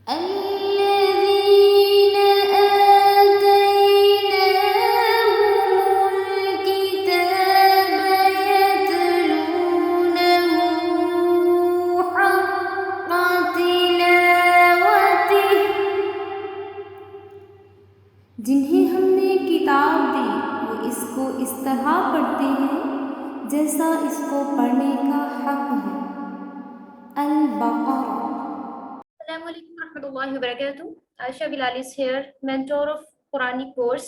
الذين آتيناهم الكتاب يتلونه حق تلاوته، جنہیں ہم نے کتاب دی وہ اس کو اس طرح پڑھتے ہیں جیسا اس کو پڑھنے کا حق ہے۔ البقرہ۔ السلام علیکم ورحمۃ اللہ وبرکاتہ۔ Ayesha Bilal is here, mentor of قرآنی کورس۔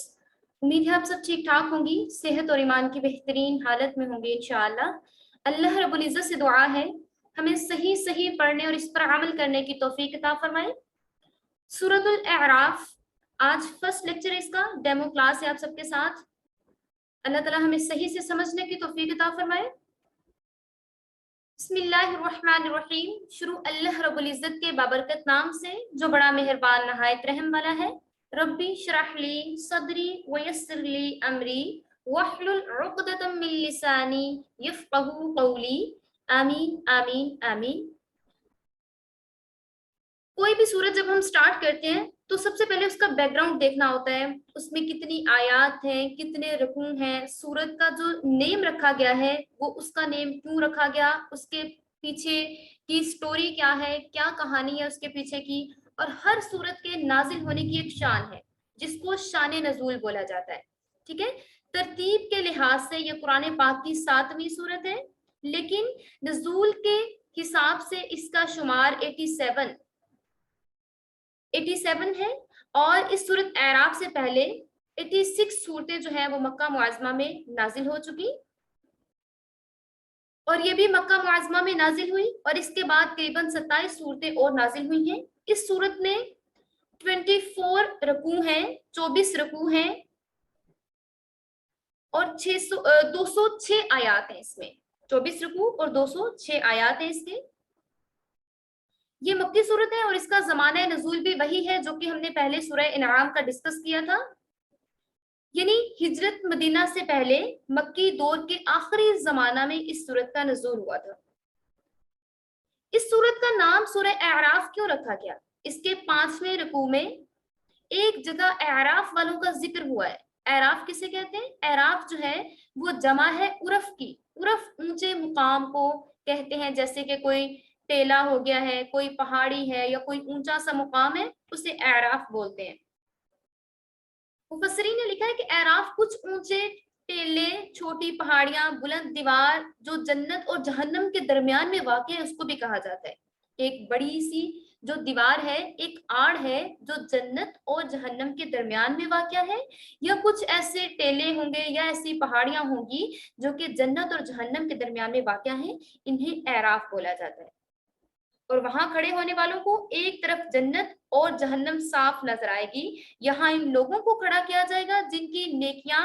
امید ہے آپ سب ٹھیک ٹھاک ہوں گی، صحت اور ایمان کی بہترین حالت میں ہوں گے انشاءاللہ۔ اللہ رب العزت سے دعا ہے ہمیں صحیح صحیح پڑھنے اور اس پر عمل کرنے کی توفیق عطا فرمائے۔ سورۃ الاعراف، آج فرسٹ لیکچر اس کا ڈیمو کلاس ہے آپ سب کے ساتھ۔ اللہ تعالیٰ ہمیں صحیح سے سمجھنے کی توفیق عطا فرمائے۔ بسم اللہ الرحمن الرحیم، شروع اللہ رب العزت کے بابرکت نام سے جو بڑا مہربان نہایت رحم والا ہے۔ ربی اشرح لی صدری ویسر لی امری واحلل عقدۃ من لسانی یفقہوا قولی، آمین آمین آمین۔ کوئی بھی سورت جب ہم سٹارٹ کرتے ہیں تو سب سے پہلے اس کا بیک گراؤنڈ دیکھنا ہوتا ہے، اس میں کتنی آیات ہیں، کتنے رکوع ہیں، سورت کا جو نیم رکھا گیا ہے وہ اس کا نیم کیوں رکھا گیا، اس کے پیچھے کی سٹوری کیا ہے، کیا کہانی ہے اس کے پیچھے کی، اور ہر سورت کے نازل ہونے کی ایک شان ہے جس کو شان نزول بولا جاتا ہے۔ ٹھیک ہے، ترتیب کے لحاظ سے یہ قرآن پاک کی 7ویں سورت ہے، لیکن نزول کے حساب سے اس کا شمار 87 ہے، اور اس سورت اعراف سے پہلے 86 صورتیں جو ہیں وہ مکہ معظمہ میں نازل ہو چکی، اور یہ بھی مکہ معظمہ میں نازل ہوئی، اور اس کے بعد تقریباً 27 صورتیں اور نازل ہوئی ہیں۔ اس سورت میں 24 رکوع ہیں، 24 رکوع ہیں، اور 206 آیات ہیں اس میں۔ 24 رکوع اور 206 آیات ہیں اس کے۔ یہ مکی صورت ہے اور اس کا زمانہ نزول بھی وہی ہے جو کہ ہم نے پہلے سورہ انعام کا ڈسکس کیا تھا، یعنی ہجرت مدینہ سے پہلے مکی دور کے آخری زمانہ میں اس صورت کا نزول ہوا تھا۔ اس صورت کا نام سورہ اعراف کیوں رکھا گیا؟ اس کے 5ویں رکوع میں ایک جگہ اعراف والوں کا ذکر ہوا ہے۔ اعراف کسے کہتے ہیں؟ اعراف جو ہے وہ جمع ہے عرف کی۔ عرف اونچے مقام کو کہتے ہیں، جیسے کہ کوئی ٹیلا ہو گیا ہے، کوئی پہاڑی ہے یا کوئی اونچا سا مقام ہے، اسے اعراف بولتے ہیں۔ مفسرین نے لکھا ہے کہ اعراف کچھ اونچے ٹیلے، چھوٹی پہاڑیاں، بلند دیوار جو جنت اور جہنم کے درمیان میں واقع ہے اس کو بھی کہا جاتا ہے۔ ایک بڑی سی جو دیوار ہے، ایک آڑ ہے جو جنت اور جہنم کے درمیان میں واقع ہے، یا کچھ ایسے ٹیلے ہوں گے یا ایسی پہاڑیاں ہوں گی جو کہ جنت اور جہنم کے درمیان میں واقع ہیں، انہیں اعراف بولا جاتا ہے۔ اور وہاں کھڑے ہونے والوں کو ایک طرف جنت اور جہنم صاف نظر آئے گی، یہاں ان لوگوں کو کھڑا کیا جائے گا جن کی نیکیاں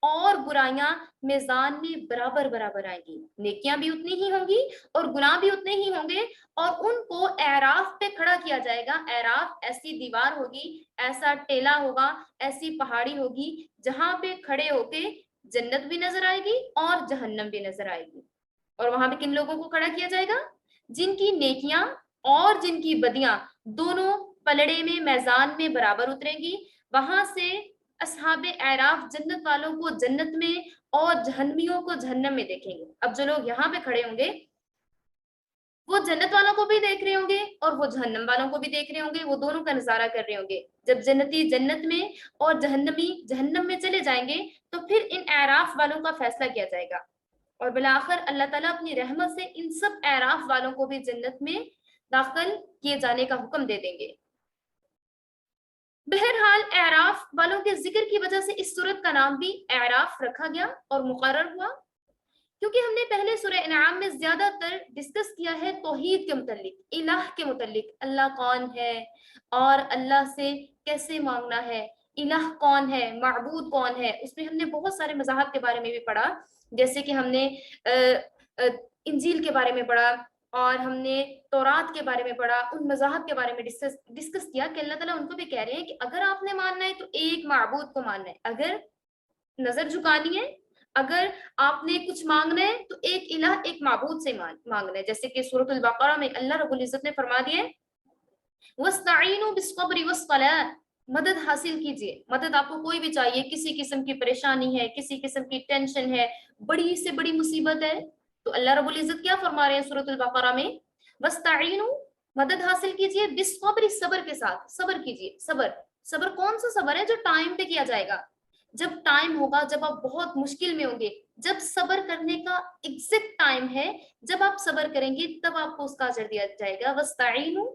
اور برائیاں میزان میں برابر برابر آئیں گی۔ نیکیاں بھی اتنی ہی ہوں گی اور گناہ بھی اتنے ہی ہوں گے، اور ان کو اعراف پہ کھڑا کیا جائے گا۔ اعراف ایسی دیوار ہوگی، ایسا ٹیلا ہوگا، ایسی پہاڑی ہوگی جہاں پہ کھڑے ہو کے جنت بھی نظر آئے گی اور جہنم بھی نظر آئے گی۔ اور وہاں پہ کن لوگوں کو کھڑا کیا جائے گا؟ جن کی نیکیاں اور جن کی بدیاں دونوں پلڑے میں میزان میں برابر اتریں گی۔ وہاں سے اصحاب اعراف جنت والوں کو جنت میں اور جہنمیوں کو جہنم میں دیکھیں گے۔ اب جو لوگ یہاں پہ کھڑے ہوں گے وہ جنت والوں کو بھی دیکھ رہے ہوں گے اور وہ جہنم والوں کو بھی دیکھ رہے ہوں گے، وہ دونوں کا نظارہ کر رہے ہوں گے۔ جب جنتی جنت میں اور جہنمی جہنم میں چلے جائیں گے تو پھر ان اعراف والوں کا فیصلہ کیا جائے گا، اور بالآخر اللہ تعالیٰ اپنی رحمت سے ان سب اعراف والوں کو بھی جنت میں داخل کیے جانے کا حکم دے دیں گے۔ بہرحال اعراف والوں کے ذکر کی وجہ سے اس سورت کا نام بھی اعراف رکھا گیا اور مقرر ہوا، کیونکہ ہم نے پہلے سورہ انعام میں زیادہ تر ڈسکس کیا ہے توحید کے متعلق، الہ کے متعلق، اللہ کون ہے اور اللہ سے کیسے مانگنا ہے، الہ کون ہے، معبود کون ہے۔ اس میں ہم نے بہت سارے مذاہب کے بارے میں بھی پڑھا، جیسے کہ ہم نے انجیل کے بارے میں پڑھا، اور ہم نے تورات کے بارے میں پڑھا، ان مذاہب کے بارے میں ڈسکس کیا کہ اللہ تعالیٰ ان کو بھی کہہ رہے ہیں کہ اگر آپ نے ماننا ہے تو ایک معبود کو ماننا ہے، اگر نظر جھکانی ہے، اگر آپ نے کچھ مانگنا ہے تو ایک الہ، ایک معبود سے مانگنا ہے، جیسے کہ سورۃ البقرہ میں اللہ رب العزت نے فرما دیا ہے वस्तईनु बिस्सब्रि वस्सलाह, मदद हासिल कीजिए। मदद आपको कोई भी चाहिए, किसी किस्म की परेशानी है, किसी किस्म की टेंशन है, बड़ी से बड़ी मुसीबत है, तो अल्लाह रब्बुल इज्जत क्या फरमा रहे हैं सूरत अल बकरा में, वस्तईनु, मदद हासिल कीजिए, बिस्सब्रि, सब्र के साथ, सब्र कीजिए। सब्र, सब्र कौन सा सब्र है? जो टाइम पे किया जाएगा, जब टाइम होगा, जब आप बहुत मुश्किल में होंगे, जब सब्र करने का एग्जैक्ट टाइम है, जब आप सब्र करेंगे तब आपको उसका अजर दिया जाएगा। वस्तईनु,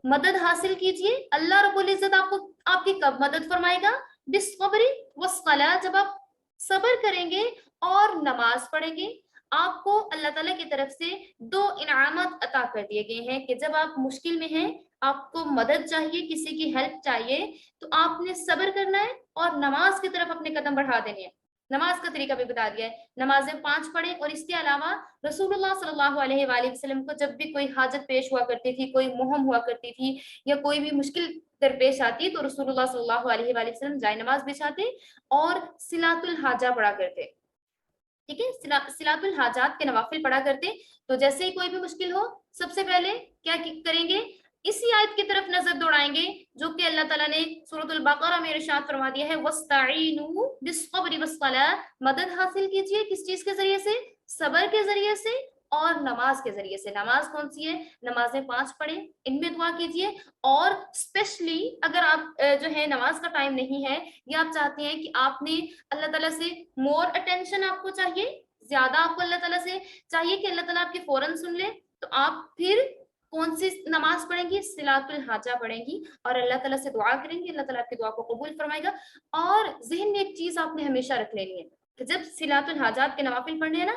मदद हासिल कीजिए। अल्लाह रब्बुल इज्जत आपको आपकी कब मदद फरमाएगा? बिस्सब्रि वस्सलाह, जब आप सब्र करेंगे और नमाज पढ़ेंगे। आपको अल्लाह ताला की तरफ से दो इनामत अता कर दिए गए हैं कि जब आप मुश्किल में हैं, आपको मदद चाहिए, किसी की हेल्प चाहिए, तो आपने सब्र करना है और नमाज की तरफ अपने कदम बढ़ा देने हैं। नमाज का तरीका भी बता दिया है, नमाजें 5 पढ़ें। और इसके अलावा रसूलुल्लाह सल्लल्लाहु अलैहि वसल्लम को जब भी कोई हाजत पेश हुआ करती थी, कोई मुहम हुआ करती थी, या कोई भी मुश्किल दरपेश आती, तो रसूलुल्लाह सल्लल्लाहु अलैहि वसल्लम जाए नमाज बिछाते और सिलातुल हाजा पढ़ा करते। ठीक है, सिलातुल हाजात के नवाफिल पढ़ा करते। तो जैसे ही कोई भी मुश्किल हो, सबसे पहले क्या करेंगे? इसी आयत की तरफ नजर दौड़ाएंगे जो कि अल्लाह ताला ने सूरत अल बकरा में इरशाद फरमा दिया है, वस्तईनु बिस्सब्रि वस्सलाह, मदद हासिल कीजिए किस चीज के जरिए से? सब्र के जरिए से और नमाज के जरिए से। नमाज कौन सी है? नमाजें 5 पढ़े, इनमें दुआ कीजिए। और स्पेशली अगर आप जो है नमाज का टाइम नहीं है, या आप चाहते हैं कि आपने अल्लाह ताला से मोर अटेंशन आपको चाहिए, ज्यादा आपको अल्लाह ताला से चाहिए कि अल्लाह ताला आपकी फौरन सुन ले, तो आप फिर कौन सी नमाज पढ़ेंगी? सिलातुल हाजा पढ़ेंगी और अल्लाह ताला से दुआ करेंगी, अल्लाह ताला आपकी दुआ को कबूल फरमाएगा। और जहन में एक चीज आपने हमेशा रख लेनी है कि जब सिलातुल हाजात के नवाफिल पढ़ने हैं ना,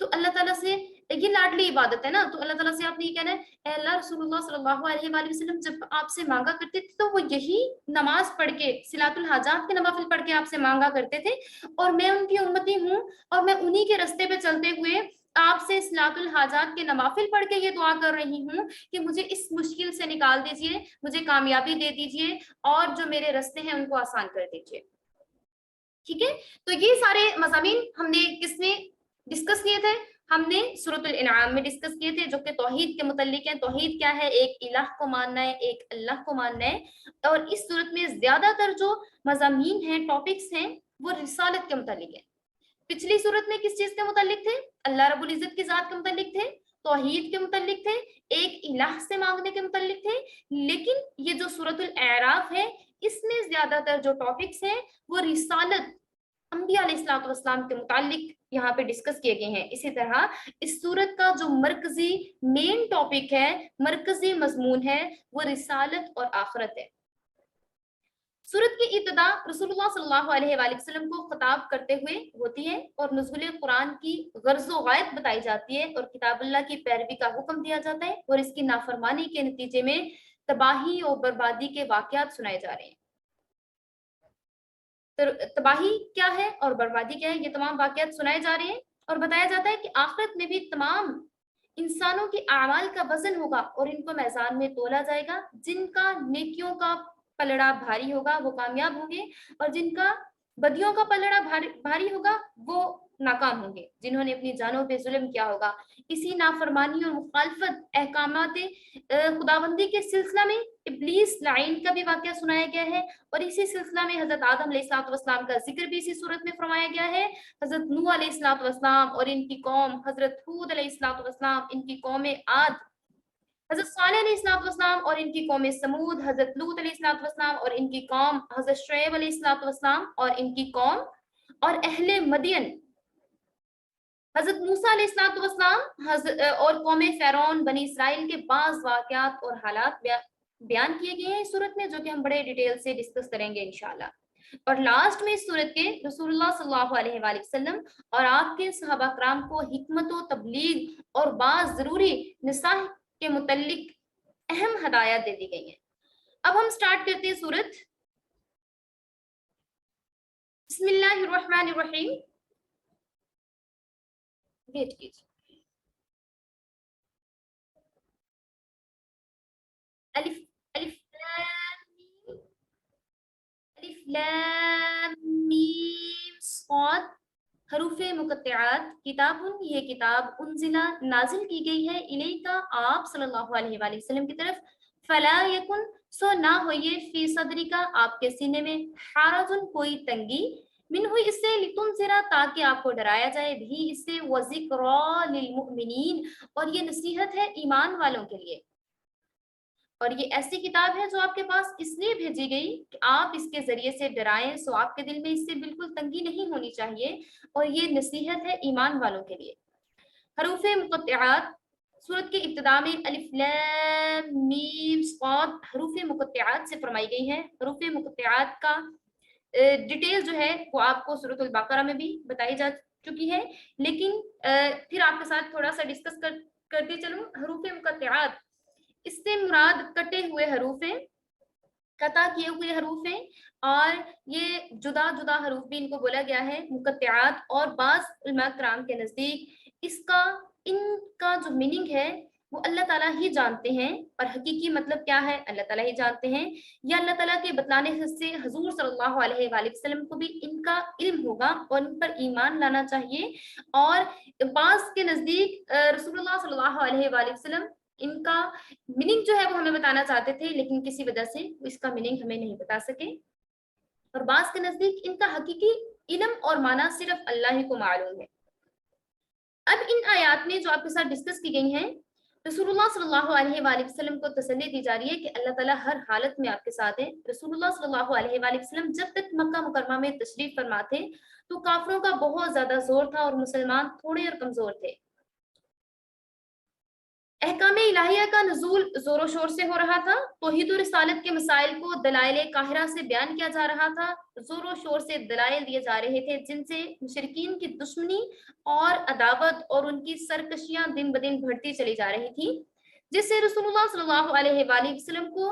तो अल्लाह ताला से, ये लाडली इबादत है ना, तो अल्लाह ताला से आपने ये कहना है, "ऐ अल्लाह, रसूलुल्लाह सल्लल्लाहु अलैहि वसल्लम जब आपसे मांगा करते थे तो वो यही नमाज पढ़ के, सिलातुल हाजात के नवाफिल पढ़ के आपसे मांगा करते थे, और मैं उनकी उम्मती हूँ, और मैं उन्हीं के रास्ते पे चलते हुए आपसे सिलातुल हाजात के नवाफिल पढ़ के ये दुआ कर रही हूँ कि मुझे इस मुश्किल से निकाल दीजिए, मुझे कामयाबी दे दीजिए, और जो मेरे रास्ते हैं उनको आसान कर दीजिए।" ठीक है, तो ये सारे मज़ामीन हमने किसमें डिस्कस किए थे? हमने सूरतुल इनाम में डिस्कस किए थे, जो कि तौहीद के मुतल्लिक है। तौहीद क्या है? एक इलाह को मानना है, एक अल्लाह को मानना है। और इस सूरत में ज्यादातर जो मज़ामीन हैं, टॉपिक्स हैं, वो रिसालत के मुतल्लिक है। पिछली सूरत में किस चीज के मुतल्लिक थे? अल्लाह रब्बुल इज्जत की जात के मुतल्लिक थे, तौहीद के मुतल्लिक थे, एक इलाह से मांगने के मुतल्लिक थे। लेकिन ये जो सूरतुल एराफ है, इसमें ज्यादातर जो टॉपिक्स हैं वो रिसालत, अंबिया अलैहिस्सलाम के मुतालिक यहाँ पे डिस्कस किए गए हैं। इसी तरह इस सूरत का जो मरकजी मेन टॉपिक है, मरकजी मजमून है, वो रिसालत और आखिरत है। सूरत की इब्तिदा रसूलुल्लाह सल्लल्लाहु अलैहि वसल्लम को खिताब करते हुए होती है, और नुज़ुल कुरान की गर्ज़ व गायत बताई जाती है, और किताबुल्लाह की पैरवी का हुक्म दिया जाता है, और इसकी नाफरमानी के नतीजे में तबाही और बर्बादी के वाक़यात सुनाए जा रहे हैं। तो तबाही क्या है और बर्बादी क्या है, ये तमाम वाक़यात सुनाए जा रहे हैं, और बताया जाता है कि आखिरत में भी तमाम इंसानों की आमाल का वजन होगा और इनको मैदान में तोला जाएगा। जिनका नेकियों का पलड़ा भारी होगा वो कामयाब होंगे, और जिनका बदियों का पलड़ा भारी भारी होगा वो नाकाम होंगे, जिन्होंने अपनी जानों पे जुल्म किया होगा। इसी नाफरमानी और मुखालफत अहकामाते खुदाबंदी के सिलसिला में इब्लीस लाइन का भी वाक़या सुनाया गया है, और इसी सिलसिला में हजरत आदम अलैहिस्सलाम का जिक्र भी इसी सूरत में फरमाया गया है। हजरत नूह अलैहिस्सलाम और इनकी कौम, हजरत हूद अलैहिस्सलाम इनकी कौम आद, हजरत सालेह अलैहिस्सलाम और इनकी कौम समूद, हजरत लूत अलैहिस्सलाम और इनकी कौम, हजरत शुएब अलैहिस्सलाम और इनकी कौम, और अहले मदियन, हजरत मूसा अलैहिस्सलाम और कौम फ़िरौन, बनी इसराइल के बाज़ वाक़यात और हालात बयान किए गए हैं इस सूरत में, जो कि हम बड़े डिटेल से डिस्कस करेंगे इंशाल्लाह। और लास्ट में इस सूरत के रसूलुल्लाह सल्लल्लाहु अलैहि वसल्लम और आपके सहाबा कराम को हिकमत व तबलीग और बाज़ ज़रूरी नसाह के मुतल्लिक अहम हदायत दे दी गई हैं। अब हम स्टार्ट करते हैं सूरत। बिस्मिल्लाहिर्रहमानिर्रहीम। वेट कीजिए। अलिफ अलिफ लाम अलिफ लाम मीम साद, हरूफे मुकत्तिआत। किताबुन, ये किताब, उनजिला, नाजिल की गई है, इलैका, आप सल्लल्लाहु अलैहि वसल्लम की तरफ, फला यकुन, सो ना होइए फी सदरी का, आपके सीने में, हारजुन, कोई तंगी, मिनहु, इससे, लितुनज़िरा, ताकि आपको डराया जाए, भी इससे, व ज़िक्रा लिलमुमिनीन, और ये नसीहत है ईमान वालों के लिए। और ये ऐसी किताब है जो आपके पास इसलिए भेजी गई कि आप इसके जरिए से डराएं, सो आपके दिल में इससे बिल्कुल तंगी नहीं होनी चाहिए, और ये नसीहत है ईमान वालों के लिए। हरूफ मुक़त्तिआत, सूरत के इब्तिदा में अलिफ लाम मीम स्वाद हरूफ मुक़त्तिआत से फरमाई गई है। हरूफ मुक़त्तिआत का डिटेल जो है वो आपको सूरतुल बकरा में भी बताई जा चुकी है, लेकिन फिर आपके साथ थोड़ा सा डिस्कस करती चलूं। हरूफ मुक़त्तिआत, इससे मुराद कटे हुए हरूफ हैं, कता किए हुए हरूफ हैं, और ये जुदा जुदा हरूफ भी इनको बोला गया है मुक़त्तिआत। और बाज़ उलमा किराम के नज़दीक इनका जो मीनिंग है वो अल्लाह ताला ही जानते हैं, और हकीकी मतलब क्या है अल्लाह ताला ही जानते हैं। या अल्लाह ताला के बतलाने से हुजूर सल्लल्लाहु अलैहि वसल्लम को भी इनका इल्म होगा और इन पर ईमान लाना चाहिए। और बाज़ के नज़दीक रसूलुल्लाह सल्लल्लाहु अलैहि वसल्लम इनका मीनिंग जो है वो हमें बताना चाहते थे, लेकिन किसी वजह से इसका मीनिंग हमें नहीं बता सके। और बाज़ के नज़दीक इनका हकीकी इल्म और माना सिर्फ अल्लाह ही को मालूम है। अब इन आयात में जो आपके साथ डिस्कस की गई हैं, रसूलुल्लाह सल्लल्लाहु अलैहि वसल्लम को तसल्ली दी जा रही है कि अल्लाह ताला हर हालत में आपके साथ है। रसूलुल्लाह सल्लल्लाहु अलैहि वसल्लम जब तक मक्का मुकर्रमा में तशरीफ फरमा थे तो काफिरों का बहुत ज्यादा जोर था और मुसलमान थोड़े और कमजोर थे। अहकाम इलाहिया का नुज़ूल जोरों शोर से हो रहा था, तौहीद और रिसालत के मसाइल को दलाइल काहिरा से बयान किया जा रहा था, जोरों शोर से दलाइल दिए जा रहे थे जिनसे मुशरिकीन की दुश्मनी और अदावत और उनकी सरकशियां दिन ब दिन बढ़ती चली जा रही थी, जिससे रसूलुल्लाह सल्लल्लाहु अलैहि वसल्लम को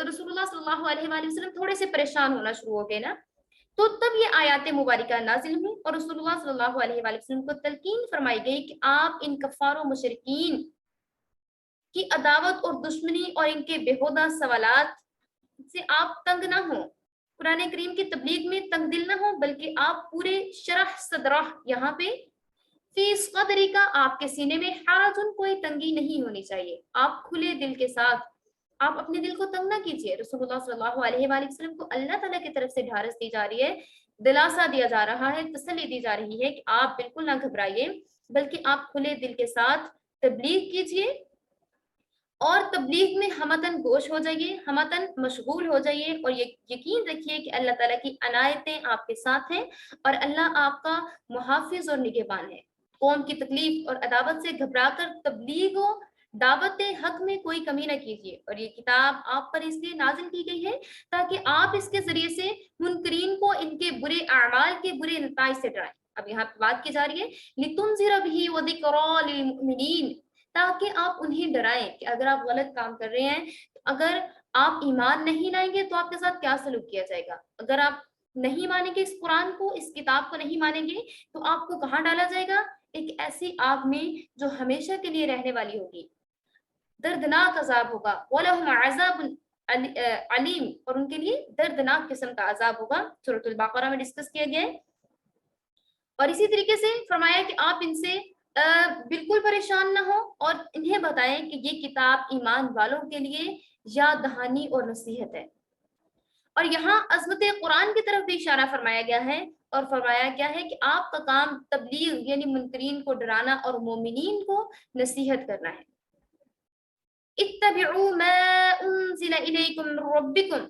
रसूलुल्लाह सल्लल्लाहु अलैहि वसल्लम थोड़े से परेशान होना शुरू हो गए ना। तो तब ये आयात मुबारिका नाजिल हुई और रसूलुल्लाह सल्लल्लाहु अलैहि वसल्लम को तलकीन फरमाई गई कि आप इन कफ़ार और मुशरिकीन की अदावत और दुश्मनी और इनके बेहुदा सवालात से आप तंग ना हो, कुरान करीम की तबलीग में तंग दिल ना हो, बल्कि आप पूरे शरह सदरह, यहाँ पे फीस कदरी का, आपके सीने में हराजुन, कोई तंगी नहीं होनी चाहिए, आप खुले दिल के साथ, आप अपने दिल को तंग ना कीजिए। रसूलुल्लाह सल्लल्लाहु अलैहि वसल्लम को अल्लाह ताला की तरफ से ढारस दी जा रही है, दिलासा दिया जा रहा है, तसल्ली दी जा रही है कि आप बिल्कुल ना घबराइए, बल्कि आप खुले दिल के साथ तबलीग कीजिए और तबलीग में हमतन गोश हो जाइए, हमतन मशगूल हो जाइए, और ये यकीन रखिए कि अल्लाह ताला की अनायतें आपके साथ हैं और अल्लाह आपका मुहाफिज और निगहबान है। कौम की तकलीफ और अदावत से घबराकर तबलीग हो, दावत हक में कोई कमी न कीजिए, और ये किताब आप पर इसलिए नाजिल की गई है ताकि आप इसके जरिए से मुनकरीन को इनके बुरे अमाल के बुरे नताइज से डराएं। अब यहाँ पे बात की जा रही है लितुनज़िरा बिही व ज़िक्रा लिलमुमिनीन, ताकि आप उन्हें डराएं कि अगर आप गलत काम कर रहे हैं, तो अगर आप ईमान नहीं लाएंगे तो आपके साथ क्या सलूक किया जाएगा, अगर आप नहीं मानेंगे इस कुरान को, इस किताब को नहीं मानेंगे, तो आपको कहाँ डाला जाएगा, एक ऐसी आग में जो हमेशा के लिए रहने वाली होगी, दर्दनाक अजाब होगा, वलहुम अज़ाबुन अलीम, और उनके लिए दर्दनाक किस्म का अजाब होगा। सूरतुल बकरा में डिस्कस किया गया है। और इसी तरीके से फरमाया कि आप इनसे बिल्कुल परेशान ना हो और इन्हें बताएं कि ये किताब ईमान वालों के लिए याद दहानी और नसीहत है। और यहाँ अजमत कुरान की तरफ भी इशारा फरमाया गया है और फरमाया गया है कि आपका काम तबलीग यानी मुनकरीन को डराना और मोमिनीन को नसीहत करना है। इत्तबिउ मा उन्ज़िला इलैकुम मिन रब्बिकुम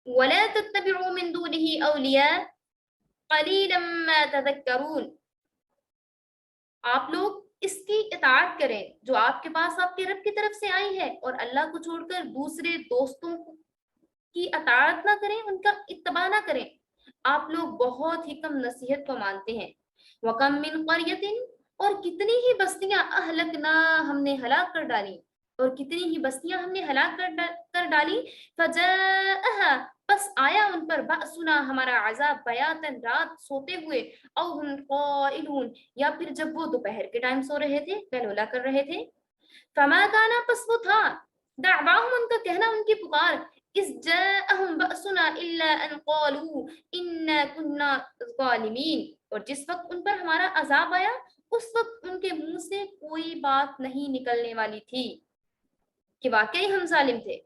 वला तत्तबिउ मिन दूनिही औलिया क़लीलन मा तज़क्करून, आप लोग इसकी इताअत करें जो आपके पास आपके रब की तरफ से आई है, और अल्लाह को छोड़कर दूसरे दोस्तों की इताअत ना करें, उनका इत्तबा ना करें, आप लोग बहुत ही कम नसीहत को मानते हैं। वकम मिन क़रयतिन, और कितनी ही बस्तियां अहलकना, हमने हलाक कर डाली, और कितनी ही बस्तियां हमने हलाक कर डाली, फजाअहा, बस आया उन पर बासुना, हमारा अजाब, बयातन, रात सोते हुए, औ हुम क़ाइलून, या फिर जब वो दोपहर के टाइम सो रहे थे, कैलूला कर रहे थे, फमा काना, बस वो था, दअवाहुम, उनका कहना, उनकी पुकार, इस जाअहुम बअसुना इल्ला अन क़ालू इन्ना कुन्ना ज़ालिमीन, और जिस वक्त उन पर हमारा अजाब आया उस वक्त उनके मुंह से कोई बात नहीं निकलने वाली थी کہ واقعی ہم ظالم تھے۔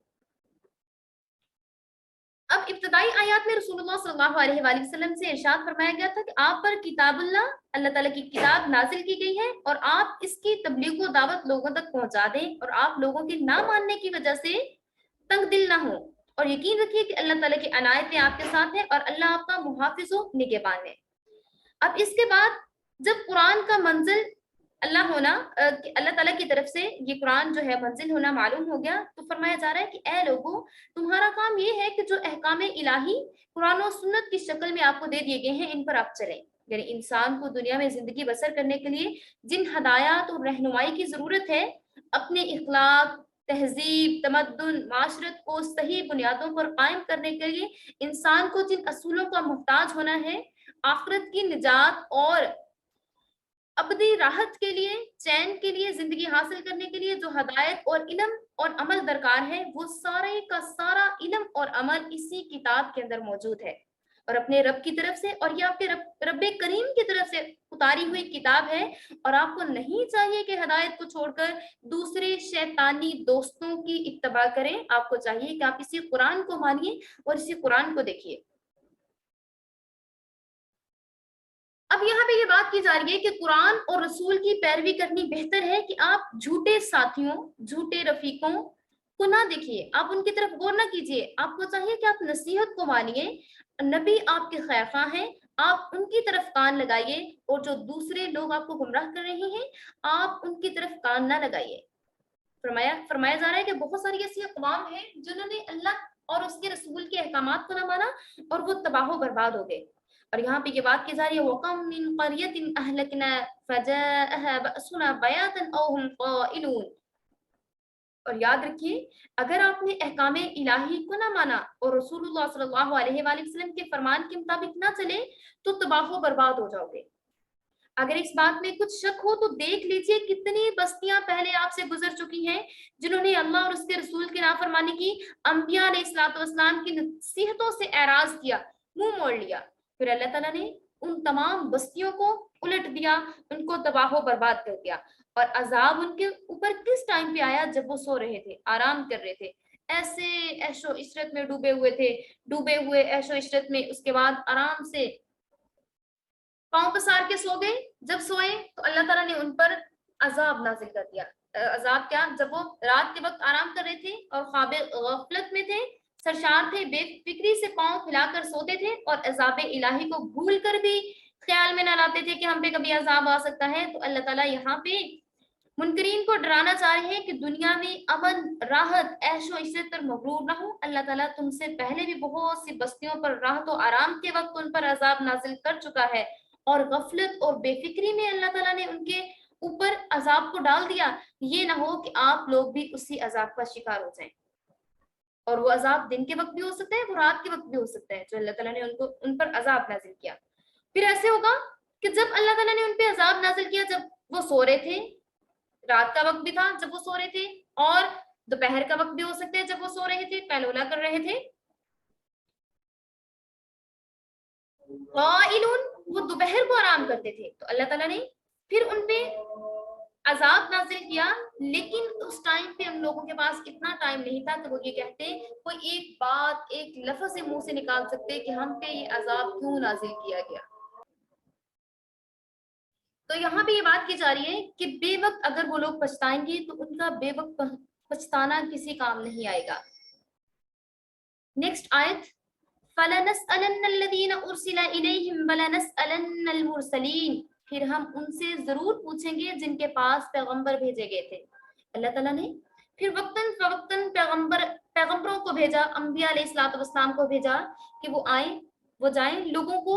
اب ابتدائی آیات میں رسول اللہ صلی اللہ علیہ وآلہ وسلم سے ارشاد فرمایا گیا تھا کہ آپ پر کتاب اللہ تعالیٰ کی کتاب نازل کی گئی ہے اور آپ اس کی تبلیغ و دعوت لوگوں تک پہنچا دیں اور آپ لوگوں کے نہ ماننے کی وجہ سے تنگ دل نہ ہو، اور یقین رکھیے کہ اللہ تعالیٰ کی عنایتیں آپ کے ساتھ ہیں اور اللہ آپ کا محافظ و نگہبان ہے۔ اب اس کے بعد جب قرآن کا منزل اللہ ہونا اللہ تعالیٰ کی طرف سے یہ قرآن جو ہے منزل ہونا معلوم ہو گیا، تو فرمایا جا رہا ہے کہ اے لوگوں، تمہارا کام یہ ہے کہ جو احکام الہی قرآن و سنت کی شکل میں آپ کو دے دیے گئے ہیں ان پر آپ چلیں۔ یعنی انسان کو دنیا میں زندگی بسر کرنے کے لیے جن ہدایات اور رہنمائی کی ضرورت ہے، اپنے اخلاق، تہذیب، تمدن، معاشرت کو صحیح بنیادوں پر قائم کرنے کے لیے انسان کو جن اصولوں کا محتاج ہونا ہے، آخرت کی نجات اور ابدی راحت کے لیے، چین کے لیے، زندگی حاصل کرنے کے لیے جو ہدایت اور علم اور عمل درکار ہے، وہ سارے کا سارا علم اور عمل اسی کتاب کے اندر موجود ہے، اور اپنے رب کی طرف سے، اور یہ آپ کے رب کریم کی طرف سے اتاری ہوئی کتاب ہے، اور آپ کو نہیں چاہیے کہ ہدایت کو چھوڑ کر دوسرے شیطانی دوستوں کی اتباع کریں، آپ کو چاہیے کہ آپ اسی قرآن کو مانیے اور اسی قرآن کو دیکھیے۔ اب یہاں پہ یہ بات کی جا رہی ہے کہ قرآن اور رسول کی پیروی کرنی بہتر ہے کہ آپ جھوٹے ساتھیوں، جھوٹے رفیقوں کو نہ دیکھیے، آپ ان کی طرف غور نہ کیجیے، آپ کو چاہیے کہ آپ نصیحت کو مانیے، نبی آپ کے خیفاں ہیں، آپ ان کی طرف کان لگائیے، اور جو دوسرے لوگ آپ کو گمراہ کر رہے ہیں آپ ان کی طرف کان نہ لگائیے۔ فرمایا جا رہا ہے کہ بہت ساری ایسی اقوام ہیں جنہوں نے اللہ اور اس کے رسول کے احکامات کو نہ مانا اور وہ تباہ و برباد ہو گئے، اور یہاں پہ یہ بات کی جا رہی ہے وَقَمْ مِنْ قَرْيَةٍ أَهْلَكْنَا فَجَاءَهَا بَأْسُنَا بَيَاتًا أَوْ هُمْ قَائِلُونَ۔ اور یاد رکھیے، اگر آپ نے احکام الہی کو نہ مانا اور رسول اللہ صلی اللہ علیہ وآلہ وسلم کے فرمان کے مطابق نہ چلے تو تباہ و برباد ہو جاؤ گے۔ اگر اس بات میں کچھ شک ہو تو دیکھ لیجئے کتنی بستیاں پہلے آپ سے گزر چکی ہیں جنہوں نے اللہ اور اس کے رسول کی نافرمانی کی، انبیاء علیہ الصلوۃ والسلام کی نصیحتوں سے اعراض کیا، منہ موڑ لیا، پھر اللہ تعالیٰ نے ان تمام بستیوں کو الٹ دیا، ان کو تباہ و برباد کر دیا، اور عذاب ان کے اوپر کس ٹائم پہ آیا؟ جب وہ سو رہے تھے، آرام کر رہے تھے، ایسے عیش و عشرت میں ڈوبے ہوئے عیش و عشرت میں، اس کے بعد آرام سے پاؤں پسار کے سو گئے۔ جب سوئے تو اللہ تعالیٰ نے ان پر عذاب نازل کر دیا۔ عذاب کیا؟ جب وہ رات کے وقت آرام کر رہے تھے اور خواب غفلت میں تھے، سرشار تھے، بے فکری سے پاؤں پھیلا کر سوتے تھے اور عذاب الہی کو بھول کر بھی خیال میں نہ لاتے تھے کہ ہم پہ کبھی عذاب آ سکتا ہے، تو اللہ تعالیٰ یہاں پہ منکرین کو ڈرانا چاہ رہے ہیں کہ دنیا میں امن، راحت، عیش و عشرت پر مغرور نہ ہو، اللہ تعالیٰ تم سے پہلے بھی بہت سی بستیوں پر راحت و آرام کے وقت ان پر عذاب نازل کر چکا ہے، اور غفلت اور بے فکری میں اللہ تعالیٰ نے ان کے اوپر عذاب کو ڈال دیا، یہ نہ ہو کہ آپ لوگ بھی اسی عذاب کا شکار ہو جائیں، اور وہ عذاب دن کے وقت بھی ہو سکتا ہے، وہ رات کے وقت بھی ہو سکتا ہے جو اللہ تعالیٰ نے ان پر عذاب نازل کیا۔ پھر ایسے ہوگا کہ جب اللہ تعالیٰ نے ان پہ عذاب نازل کیا جب وہ سو رہے تھے، رات کا وقت بھی تھا جب وہ سو رہے تھے، اور دوپہر کا وقت بھی ہو سکتا ہے جب وہ سو رہے تھے، قیلولہ کر رہے تھے، قائلون، وہ دوپہر کو آرام کرتے تھے، تو اللہ تعالیٰ نے پھر ان پہ عذاب نازل کیا، لیکن اس ٹائم پہ ہم لوگوں کے پاس اتنا ٹائم نہیں تھا کہ وہ یہ کہتے، کوئی ایک بات، ایک لفظ سے منہ سے نکال سکتے کہ ہم پہ یہ عذاب کیوں نازل کیا گیا۔ تو یہاں پہ یہ بات کی جا رہی ہے کہ بے وقت اگر وہ لوگ پچھتائیں گے تو ان کا بے وقت پچھتانا کسی کام نہیں آئے گا۔ نیکسٹ آیت، فَلَنَسْأَلَنَّ الَّذِينَ أُرْسِلَ إِلَيْهِمْ وَلَنَسْأَلَنَّ الْمُرْسَلِينَ، پھر ہم ان سے ضرور پوچھیں گے جن کے پاس پیغمبر بھیجے گئے تھے۔ اللہ تعالیٰ نے پھر وقتاً فوقتاً پیغمبروں کو بھیجا، انبیاء علیہ الصلوۃ والسلام کو بھیجا کہ وہ آئیں، وہ جائیں، لوگوں کو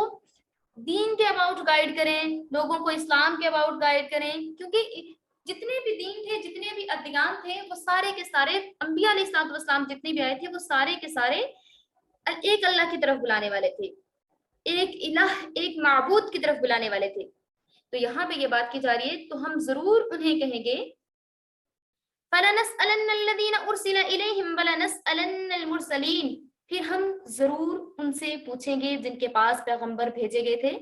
دین کے اباؤٹ گائیڈ کریں، لوگوں کو اسلام کے اباؤٹ گائیڈ کریں، کیونکہ جتنے بھی دین تھے، جتنے بھی ادیان تھے، وہ سارے کے سارے انبیاء علیہ الصلوۃ والسلام جتنے بھی آئے تھے وہ سارے کے سارے ایک اللہ کی طرف بلانے والے تھے، ایک الہ، ایک معبود کی طرف بلانے والے تھے۔ تو یہاں پہ یہ بات کی جا رہی ہے تو ہم ضرور انہیں کہیں گے فَلَنَسْأَلَنَّ الَّذِينَ أُرْسِلَ إِلَيْهِمْ وَلَنَسْأَلَنَّ الْمُرْسَلِينَ، پھر ہم ضرور ان سے پوچھیں گے جن کے پاس پیغمبر بھیجے گئے تھے۔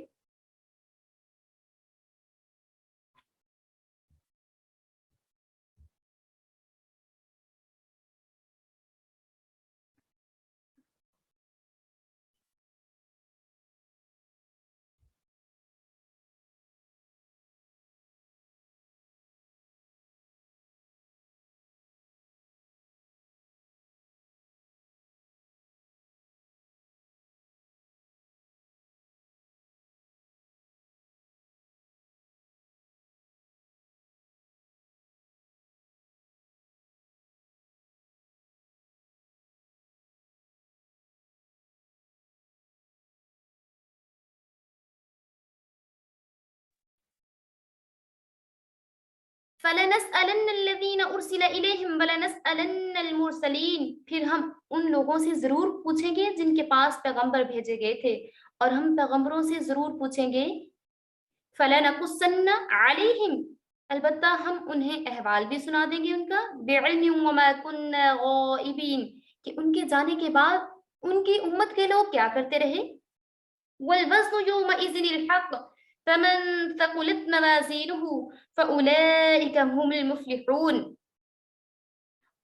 فَلَنَسْأَلَنَّ الَّذِينَ أُرْسِلَ إِلَيْهِمْ وَلَنَسْأَلَنَّ الْمُرْسَلِينَ، پھر ہم ان لوگوں سے ضرور پوچھیں گے جن کے پاس پیغمبر بھیجے گئے تھے، اور ہم پیغمبروں سے ضرور پوچھیں گے فَلَنَقُصَّنَّ عَلَيْهِمْ، البتہ ہم انہیں احوال بھی سنا دیں گے ان کا، بِعِلْمٍ وَمَا كُنَّا غَائِبِينَ، کہ ان کے جانے کے بعد ان کی امت کے لوگ کیا کرتے رہے۔ وَالْوَزْنُ يَوْمَئِذٍ الْحَقُّ فَمَنْ ثَقُلَتْ مَوَازِينُهُ فَأُولَئِكَ هُمُ الْمُفْلِحُونَ،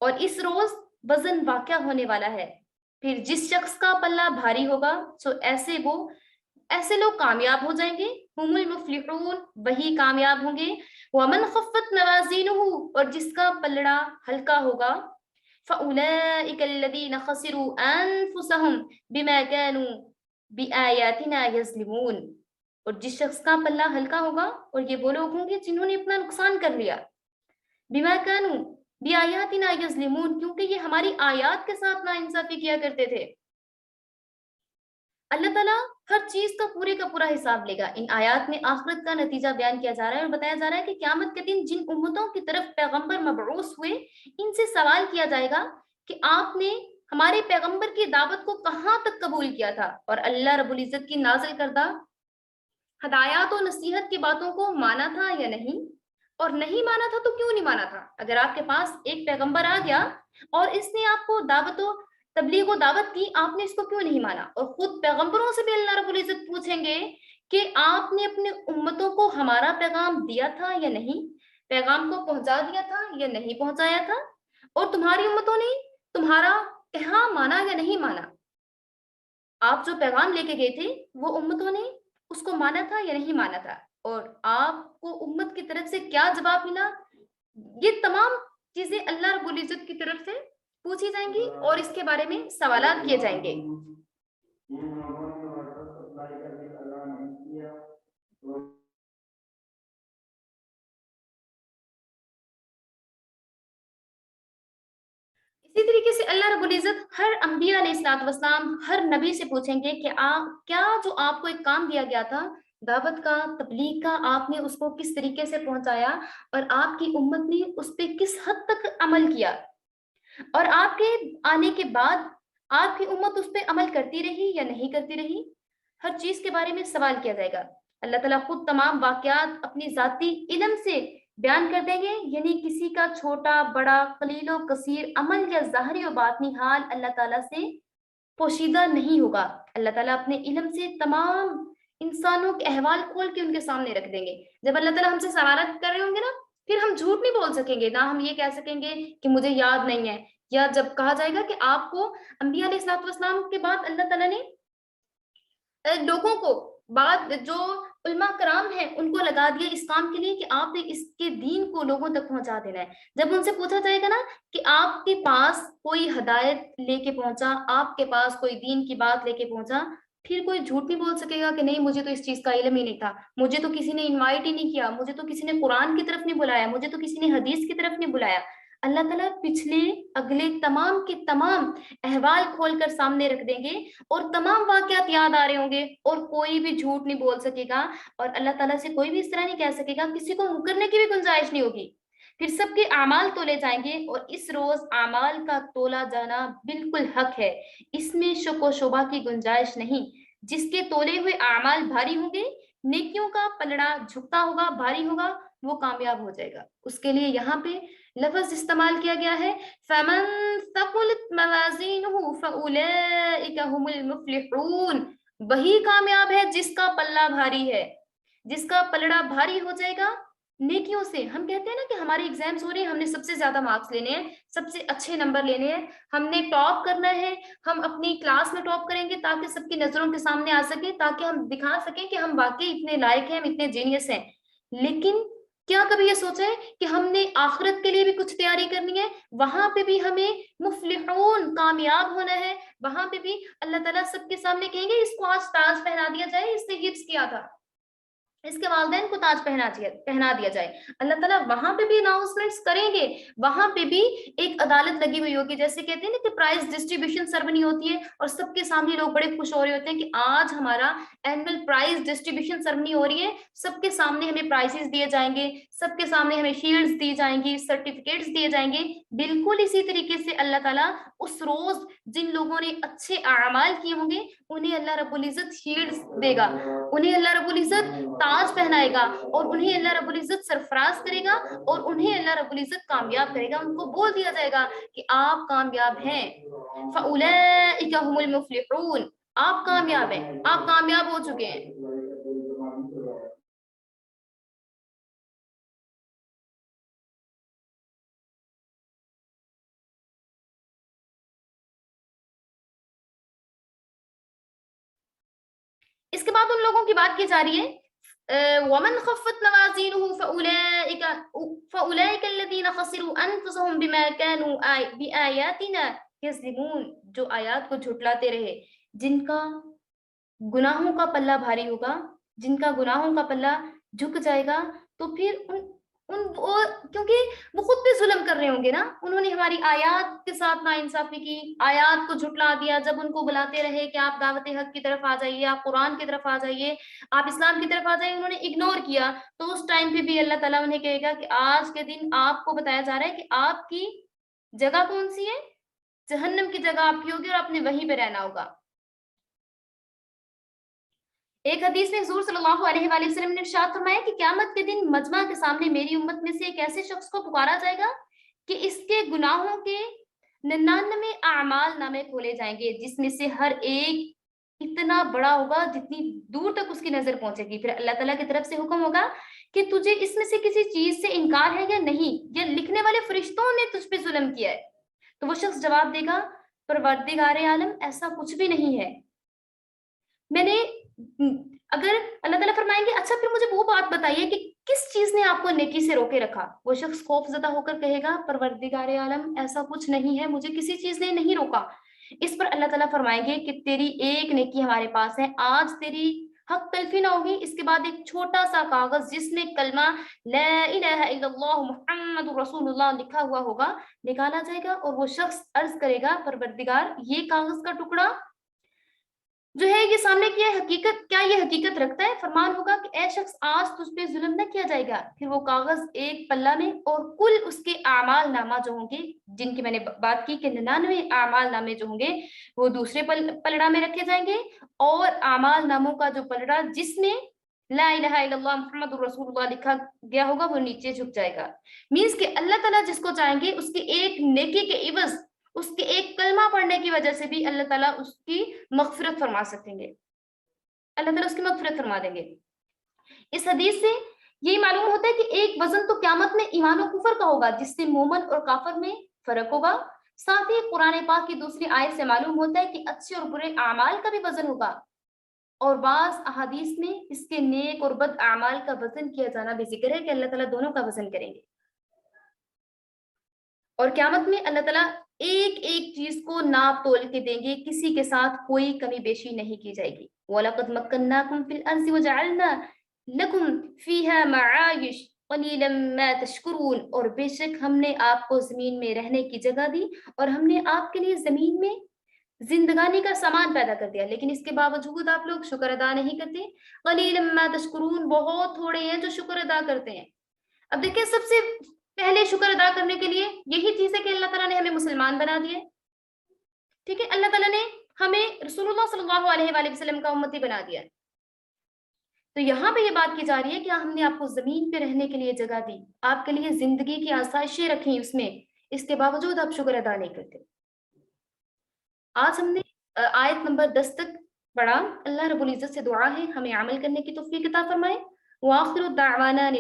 اور اس روز وزن واقع ہونے والا ہے، پھر جس شخص کا پلہ بھاری ہوگا سو ایسے لوگ کامیاب ہو جائیں گے، ہم المفلحون، وہی کامیاب ہوں گے۔ ومن خفت موازینہ، اور جس کا پلڑا ہلکا ہوگا، فاولئک الذین خسروا انفسهم بما كانوا بآیاتنا یظلمون، اور جس شخص کا پلہ ہلکا ہوگا، اور یہ وہ لوگ ہوں گے جنہوں نے اپنا نقصان کر لیا، بما كانوا بآیاتنا یظلمون، کیونکہ یہ ہماری آیات کے ساتھ ناانصافی کیا کرتے تھے۔ اللہ تعالیٰ ہر چیز کا پورا حساب لے گا۔ ان آیات میں آخرت کا نتیجہ بیان کیا جا رہا ہے اور بتایا جا رہا ہے کہ قیامت کے دن جن امتوں کی طرف پیغمبر مبعوث ہوئے، ان سے سوال کیا جائے گا کہ آپ نے ہمارے پیغمبر کی دعوت کو کہاں تک قبول کیا تھا، اور اللہ رب العزت کی نازل کردہ ہدایات و نصیحت کی باتوں کو مانا تھا یا نہیں، اور نہیں مانا تھا تو کیوں نہیں مانا تھا۔ اگر آپ کے پاس ایک پیغمبر آ گیا اور اس نے آپ کو دعوت و تبلیغ و دعوت کی، آپ نے اس کو کیوں نہیں مانا؟ اور خود پیغمبروں سے بھی اللہ رب العزت پوچھیں گے کہ آپ نے اپنے امتوں کو ہمارا پیغام دیا تھا یا نہیں، پیغام کو پہنچا دیا تھا یا نہیں پہنچایا تھا، اور تمہاری امتوں نے تمہارا کہاں مانا یا نہیں مانا۔ آپ جو پیغام لے کے گئے تھے وہ امتوں نے اس کو مانا تھا یا نہیں مانا تھا، اور آپ کو امت کی طرف سے کیا جواب ملا، یہ تمام چیزیں اللہ رب العزت کی طرف سے پوچھی جائیں گی اور اس کے بارے میں سوالات کیے جائیں گے۔ اسی طریقے سے اللہ رب العزت ہر انبیاء علیہ الصلوۃ والسلام، ہر نبی سے پوچھیں گے کہ کیا جو آپ کو ایک کام دیا گیا تھا دعوت کا، تبلیغ کا، آپ نے اس کو کس طریقے سے پہنچایا، اور آپ کی امت نے اس پہ کس حد تک عمل کیا، اور آپ کے آنے کے بعد آپ کی امت اس پہ عمل کرتی رہی یا نہیں کرتی رہی، ہر چیز کے بارے میں سوال کیا جائے گا۔ اللہ تعالیٰ خود تمام واقعات اپنی ذاتی علم سے بیان کر دیں گے، یعنی کسی کا چھوٹا بڑا قلیل و کثیر عمل یا ظاہری و باطنی حال اللہ تعالیٰ سے پوشیدہ نہیں ہوگا۔ اللہ تعالیٰ اپنے علم سے تمام انسانوں کے احوال کھول کے ان کے سامنے رکھ دیں گے۔ جب اللہ تعالیٰ ہم سے سوالات کر رہے ہوں گے نا، پھر ہم جھوٹ نہیں بول سکیں گے، نہ ہم یہ کہہ سکیں گے کہ مجھے یاد نہیں ہے، یا جب کہا جائے گا کہ آپ کو انبیاء علیہ الصلوۃ والسلام کے بعد اللہ تعالیٰ نے لوگوں کو، بعد جو علماء کرام ہیں ان کو لگا دیا اس کام کے لیے کہ آپ نے اس کے دین کو لوگوں تک پہنچا دینا ہے۔ جب ان سے پوچھا جائے گا نا کہ آپ کے پاس کوئی ہدایت لے کے پہنچا، آپ کے پاس کوئی دین کی بات لے کے پہنچا، پھر کوئی جھوٹ نہیں بول سکے گا کہ نہیں مجھے تو اس چیز کا علم ہی نہیں تھا، مجھے تو کسی نے انوائٹ ہی نہیں کیا، مجھے تو کسی نے قرآن کی طرف نہیں بلایا، مجھے تو کسی نے حدیث کی طرف نہیں بلایا۔ اللہ تعالیٰ پچھلے اگلے تمام کے تمام احوال کھول کر سامنے رکھ دیں گے، اور تمام واقعات یاد آ رہے ہوں گے، اور کوئی بھی جھوٹ نہیں بول سکے گا، اور اللہ تعالیٰ سے کوئی بھی اس طرح نہیں کہہ سکے گا، کسی کو مکرنے کی بھی گنجائش نہیں ہوگی۔ پھر سب کے اعمال تولے جائیں گے، اور اس روز اعمال کا تولا جانا بالکل حق ہے، اس میں شک و شبہ کی گنجائش نہیں۔ جس کے تولے ہوئے اعمال بھاری ہوں گے، نیکیوں کا پلڑا جھکتا ہوگا، بھاری ہوگا، وہ کامیاب ہو جائے گا۔ اس کے لیے یہاں پہ لفظ استعمال کیا گیا ہے فَمَن ثَقُلَتْ مَوَازِينُهُ فَأُولَئِكَ هُمُ الْمُفْلِحُونَ، وہی کامیاب ہے جس کا پلہ بھاری ہے، جس کا پلڑا بھاری ہو جائے گا نیکیوں سے۔ ہم کہتے ہیں نا کہ ہماری ایگزامس ہو رہے ہیں، ہم نے سب سے زیادہ مارکس لینے ہیں، سب سے اچھے نمبر لینے ہیں، ہم نے ٹاپ کرنا ہے، ہم اپنی کلاس میں ٹاپ کریں گے تاکہ سب کی نظروں کے سامنے آ سکیں، تاکہ ہم دکھا سکیں کہ ہم واقعی اتنے لائق ہیں، ہم اتنے جینیس ہیں۔ لیکن کیا کبھی یہ سوچا ہے کہ ہم نے آخرت کے لیے بھی کچھ تیاری کرنی ہے، وہاں پہ بھی ہمیں مفلحون کامیاب ہونا ہے، وہاں پہ بھی اللہ تعالیٰ سب کے سامنے کہیں گے اس کو آج تاج پہنا دیا جائے، اس نے حفظ کیا تھا۔ इसके वालिदैन को ताज पहना दिया जाए। अल्लाह ताला वहां पे भी अनाउंसमेंट्स करेंगे, वहां पे भी एक अदालत लगी हुई होगी, जैसे कहते हैं ना कि प्राइज डिस्ट्रीब्यूशन सेरेमनी होती है और सबके सामने लोग बड़े खुश हो रहे होते हैं कि आज हमारा एनुअल प्राइज डिस्ट्रीब्यूशन सेरेमनी हो रही है, सबके सामने हमें प्राइजेस दिए जाएंगे, सबके सामने हमें शील्ड्स दी जाएंगी, सर्टिफिकेट्स दिए जाएंगे। बिल्कुल इसी तरीके से अल्लाह ताला उस रोज जिन लोगों ने अच्छे अमाल किए होंगे उन्हें अल्लाह रब्बुल इज्जत शील्ड्स देगा, उन्हें अल्लाह रब्बुल इज्जत ताज पहनाएगा और उन्हें अल्लाह रब्बुल इज्जत सरफराज करेगा और उन्हें अल्लाह रब्बुल इज्जत कामयाब करेगा। उनको बोल दिया जाएगा कि आप कामयाब हैं, फउलैइका हुमुल मुफ्लिहून, आप कामयाब हैं, आप कामयाब हो चुके हैं। इसके बाद उन लोगों की बात की जा रही है, वमन खफ्फत मवाज़ीनुहु फउलैइका अल्लज़ीना खसिरू अनफुसहुम बिमा कानू बिआयातिना यज़लिमून, जो आयत को झुटलाते रहे, जिनका गुनाहों का पल्ला भारी होगा, जिनका गुनाहों का पल्ला झुक जाएगा, तो फिर उन वो, क्योंकि वो खुद भी जुल्म कर रहे होंगे ना, उन्होंने हमारी आयात के साथ नाइंसाफी की, आयात को झुटला दिया। जब उनको बुलाते रहे कि आप दावत हक की तरफ आ जाइए, आप कुरान की तरफ आ जाइए, आप इस्लाम की तरफ आ जाइए, उन्होंने इग्नोर किया, तो उस टाइम पे भी अल्लाह ताला उन्हें कहेगा कि आज के दिन आपको बताया जा रहा है कि आपकी जगह कौन सी है, जहन्नम की जगह आपकी होगी और आपने वहीं पे रहना होगा। एक हदीस में हुजूर सल्लल्लाहु अलैहि वसल्लम ने इरशाद फरमाया कि क़यामत के दिन मजमा के सामने मेरी उम्मत में से एक ऐसे शख्स को पुकारा जाएगा कि इसके गुनाहों के 99 अमाल नामे खोले जाएंगे, जिसमें से हर एक इतना बड़ा होगा जितनी दूर तक उसकी नजर पहुंचेगी। फिर अल्लाह ताला की तरफ से हुक्म होगा कि तुझे इसमें से किसी चीज से इनकार है या नहीं, या लिखने वाले फरिश्तों ने तुझ पे जुल्म किया है? तो वो शख्स जवाब देगा, परवरदिगार आलम, ऐसा कुछ भी नहीं है, मैंने अगर अल्लाह ताला फरमाएंगे अच्छा फिर मुझे वो बात बताइए कि किस चीज ने आपको नेकी से रोके रखा, वो शख्स खौफजदा होकर कहेगा, परवरदिगार आलम, ऐसा कुछ नहीं है, मुझे किसी चीज ने नहीं रोका। इस पर अल्लाह ताला फरमाएंगे कि तेरी एक नेकी हमारे पास है, आज तेरी हक तलफी ना होगी, इसके बाद एक छोटा सा कागज जिसमें कलमा ला इलाहा इल्लल्लाह मुहम्मदुर रसूलुल्लाह लिखा हुआ होगा निकाला जाएगा और वो शख्स अर्ज करेगा, परवरदिगार, ये कागज का टुकड़ा जो है ये सामने किया है, हकीकत क्या ये हकीकत रखता है? फरमान होगा कि ए शख्स, आज तुझ पे जुल्म न किया जाएगा। फिर वो कागज एक पल्ला में और कुल उसके आमाल नामा जो होंगे, जिनकी मैंने बात की कि 99 आमाल नामे जो होंगे वो दूसरे पलड़ा में रखे जाएंगे और आमाल नामों का जो पलड़ा जिसमें ला इलाहा इल्लल्लाह मुहम्मदुर रसूलुल्लाह लिखा गया होगा वो नीचे झुक जाएगा। मींस के अल्लाह ताला जिसको चाहेंगे उसकी एक नेकी के इवज, उसके एक कलमा पढ़ने की वजह से भी अल्लाह ताला उसकी मगफिरत फरमा सकेंगे, अल्लाह ताला उसकी मगफिरत फरमा देंगे। इस हदीस से यही मालूम होता है कि एक वजन तो क़यामत में ईमान और कुफर का होगा, जिससे मोमिन और काफिर में फर्क होगा। साथ ही कुरान पाक की दूसरी आयत से मालूम होता है कि अच्छे और बुरे अमाल का भी वजन होगा और बाज़ अहादीस में इसके नेक और बद अमाल का वजन किया जाना भी जिक्र है कि अल्लाह ताला दोनों का वजन करेंगे। और क़यामत में अल्लाह ताला एक एक चीज को नाप तोल के देंगे, किसी के साथ कोई कमी बेशी नहीं की जाएगी। वलक़द मक्कन्नाकुम फिल अर्ज़ि वजअलना लकुम फीहा मआयिश क़लीलन मा तशकुरून, और बेशक हमने आपको जमीन में रहने की जगह दी और हमने आपके लिए जमीन में जिंदगानी का सामान पैदा कर दिया, लेकिन इसके बावजूद आप लोग शुक्र अदा नहीं करते। क़लीलन मा तशकुरून, बहुत थोड़े हैं जो शुक्र अदा करते हैं। अब देखिए, सबसे पहले शुक्र अदा करने के लिए यही चीज है कि अल्लाह ताला ने हमें मुसलमान बना दिया, ठीक है, अल्लाह ताला ने हमें रसूलुल्लाह सल्लल्लाहु अलैहि वसल्लम का उम्मती बना दिया। तो यहाँ पे ये बात की जा रही है कि हमने आपको जमीन पे रहने के लिए जगह दी, आपके लिए जिंदगी की आसाइशें रखी उसमें, इसके बावजूद आप शुक्र अदा नहीं करते। आज हमने आयत नंबर 10 तक पढ़ा। अल्लाह रब्बुल इज्जत से दुआ है हमें अमल करने की तौफीक अता फरमाए। व आखिरु दावाना